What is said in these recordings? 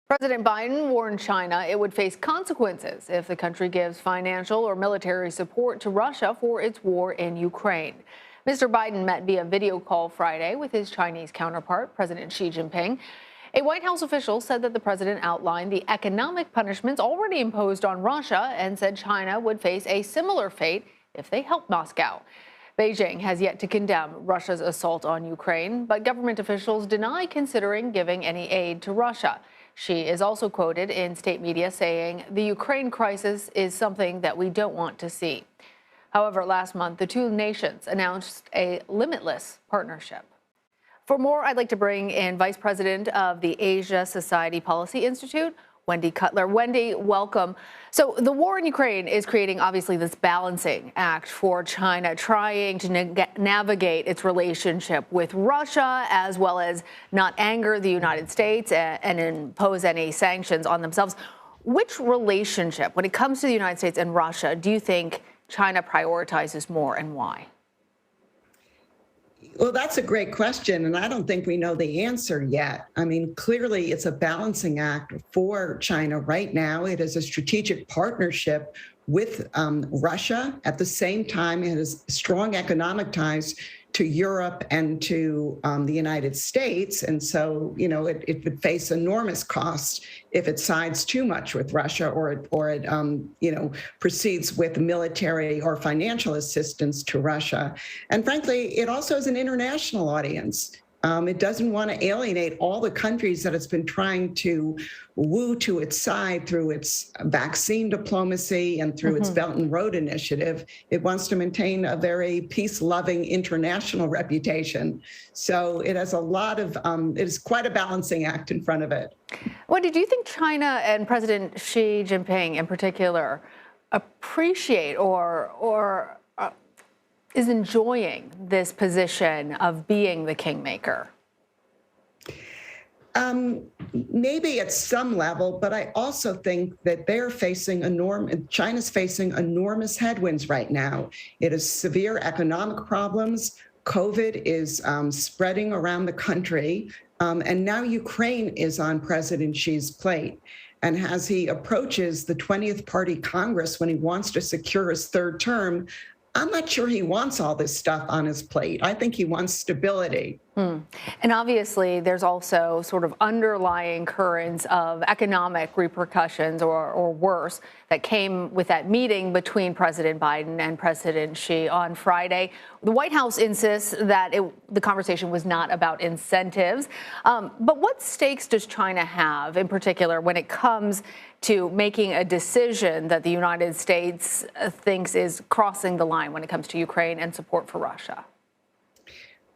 President Biden warned China it would face consequences if the country gives financial or military support to Russia for its war in Ukraine. Mr. Biden met via video call Friday with his Chinese counterpart, President Xi Jinping. A White House official said that the president outlined the economic punishments already imposed on Russia and said China would face a similar fate if they help Moscow. Beijing has yet to condemn Russia's assault on Ukraine, but government officials deny considering giving any aid to Russia. She is also quoted in state media saying the Ukraine crisis is something that we don't want to see. However, last month, the two nations announced a limitless partnership. For more, I'd like to bring in Vice President of the Asia Society Policy Institute, Wendy Cutler. Wendy, welcome. So the war in Ukraine is creating, obviously, this balancing act for China, trying to navigate its relationship with Russia, as well as not anger the United States and impose any sanctions on themselves. Which relationship, when it comes to the United States and Russia, do you think China prioritizes more, and why? Well, that's a great question, and I don't think we know the answer yet. I mean, clearly it's a balancing act for China right now. It is a strategic partnership with Russia. At the same time, it has strong economic ties to Europe and to the United States. And so, it would face enormous costs if it sides too much with Russia or it proceeds with military or financial assistance to Russia. And frankly, it also has an international audience. It doesn't want to alienate all the countries that it's been trying to woo to its side through its vaccine diplomacy and through its Belt and Road Initiative. It wants to maintain a very peace-loving international reputation. So it has a lot of, it is quite a balancing act in front of it. Wendy, do you think China and President Xi Jinping in particular appreciate or is enjoying this position of being the kingmaker? Maybe at some level, but I also think that they're facing China's facing enormous headwinds right now. It has severe economic problems. COVID is spreading around the country. And now Ukraine is on President Xi's plate. And as he approaches the 20th Party Congress when he wants to secure his third term, I'm not sure he wants all this stuff on his plate. I think he wants stability. And obviously, there's also sort of underlying currents of economic repercussions or worse that came with that meeting between President Biden and President Xi on Friday. The White House insists that the conversation was not about incentives. But what stakes does China have in particular when it comes to making a decision that the United States thinks is crossing the line when it comes to Ukraine and support for Russia?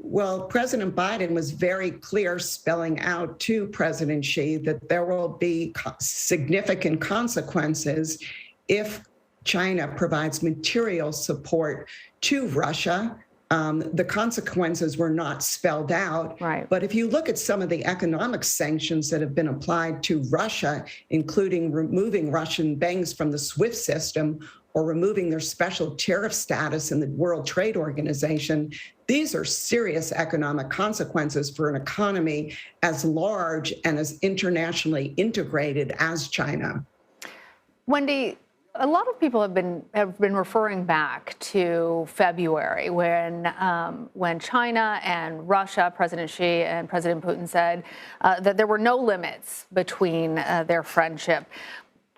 Well, President Biden was very clear, spelling out to President Xi that there will be significant consequences if China provides material support to Russia. The consequences were not spelled out. Right. But if you look at some of the economic sanctions that have been applied to Russia, including removing Russian banks from the SWIFT system or removing their special tariff status in the World Trade Organization, these are serious economic consequences for an economy as large and as internationally integrated as China. Wendy, a lot of people have been referring back to February when China and Russia, President Xi and President Putin said that there were no limits between their friendship.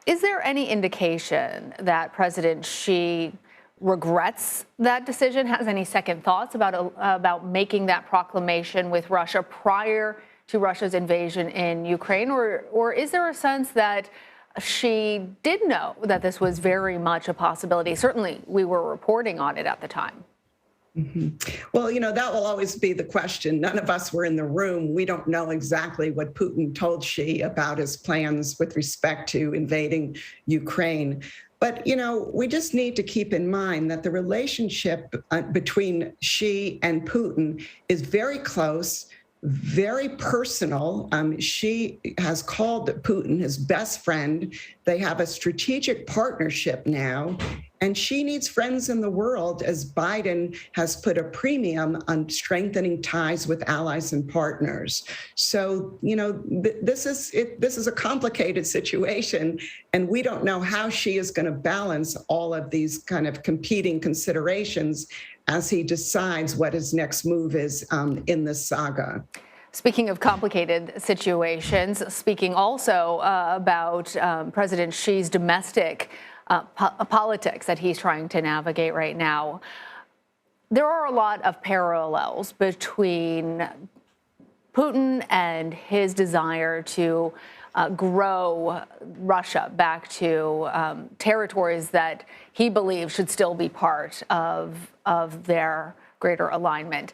Is there any indication that President Xi regrets that decision, has any second thoughts about making that proclamation with Russia prior to Russia's invasion in Ukraine? Or is there a sense that she did know that this was very much a possibility? Certainly, we were reporting on it at the time. Well, that will always be the question. None of us were in the room. We don't know exactly what Putin told Xi about his plans with respect to invading Ukraine. But, we just need to keep in mind that the relationship between Xi and Putin is very close, very personal. Xi has called Putin his best friend. They have a strategic partnership now. And she needs friends in the world, as Biden has put a premium on strengthening ties with allies and partners. So, this is a complicated situation, and we don't know how she is going to balance all of these kind of competing considerations as he decides what his next move is in this saga. Speaking of complicated situations, speaking also about President Xi's domestic politics that he's trying to navigate right now, there are a lot of parallels between Putin and his desire to grow Russia back to territories that he believes should still be part of their greater alignment.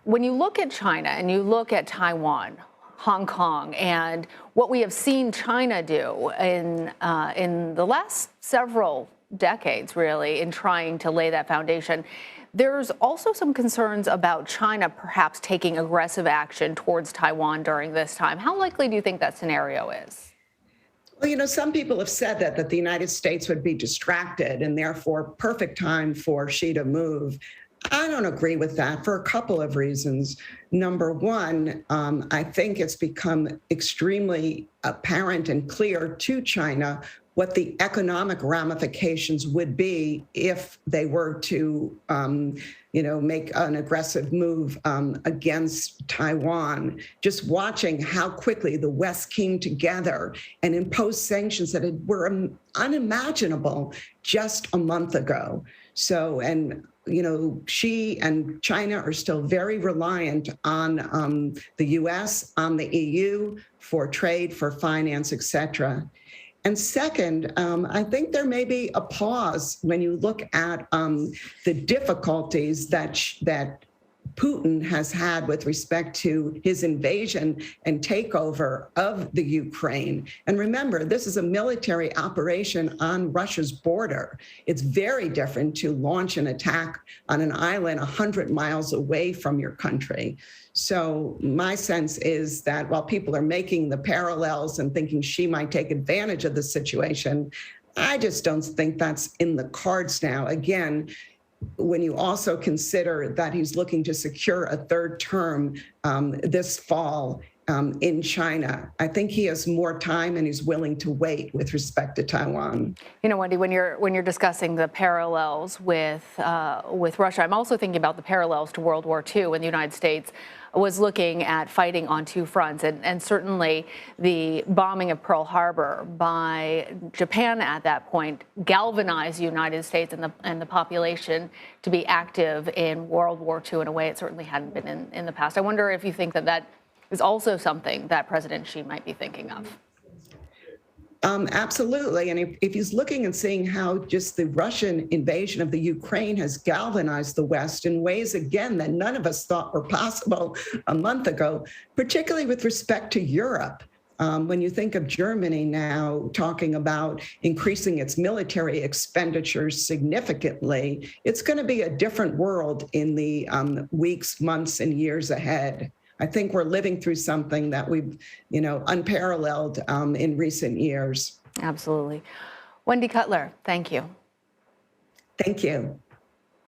When you look at China and you look at Taiwan, Hong Kong, and what we have seen China do in the last several decades, really, in trying to lay that foundation, there's also some concerns about China perhaps taking aggressive action towards Taiwan during this time. How likely do you think that scenario is? Well, some people have said that the United States would be distracted and therefore perfect time for Xi to move. I don't agree with that for a couple of reasons. Number one, I think it's become extremely apparent and clear to China what the economic ramifications would be if they were to, make an aggressive move against Taiwan. Just watching how quickly the West came together and imposed sanctions that were unimaginable just a month ago. So, Xi and China are still very reliant on the U.S., on the EU for trade, for finance, et cetera. And second, I think there may be a pause when you look at the difficulties that Putin has had with respect to his invasion and takeover of the Ukraine. And remember, this is a military operation on Russia's border. It's very different to launch an attack on an island 100 miles away from your country. So my sense is that while people are making the parallels and thinking she might take advantage of the situation, I just don't think that's in the cards now. Again, when you also consider that he's looking to secure a third term this fall in China, I think he has more time and he's willing to wait with respect to Taiwan. Wendy, when you're discussing the parallels with Russia, I'm also thinking about the parallels to World War II when the United States was looking at fighting on two fronts, and certainly the bombing of Pearl Harbor by Japan at that point galvanized the United States and the population to be active in World War II in a way it certainly hadn't been in the past. I wonder if you think that is also something that President Xi might be thinking of. Absolutely. And if he's looking and seeing how just the Russian invasion of the Ukraine has galvanized the West in ways, again, that none of us thought were possible a month ago, particularly with respect to Europe. When you think of Germany now talking about increasing its military expenditures significantly, it's going to be a different world in the weeks, months, and years ahead. I think we're living through something that we've, unparalleled in recent years. Absolutely. Wendy Cutler, thank you. Thank you.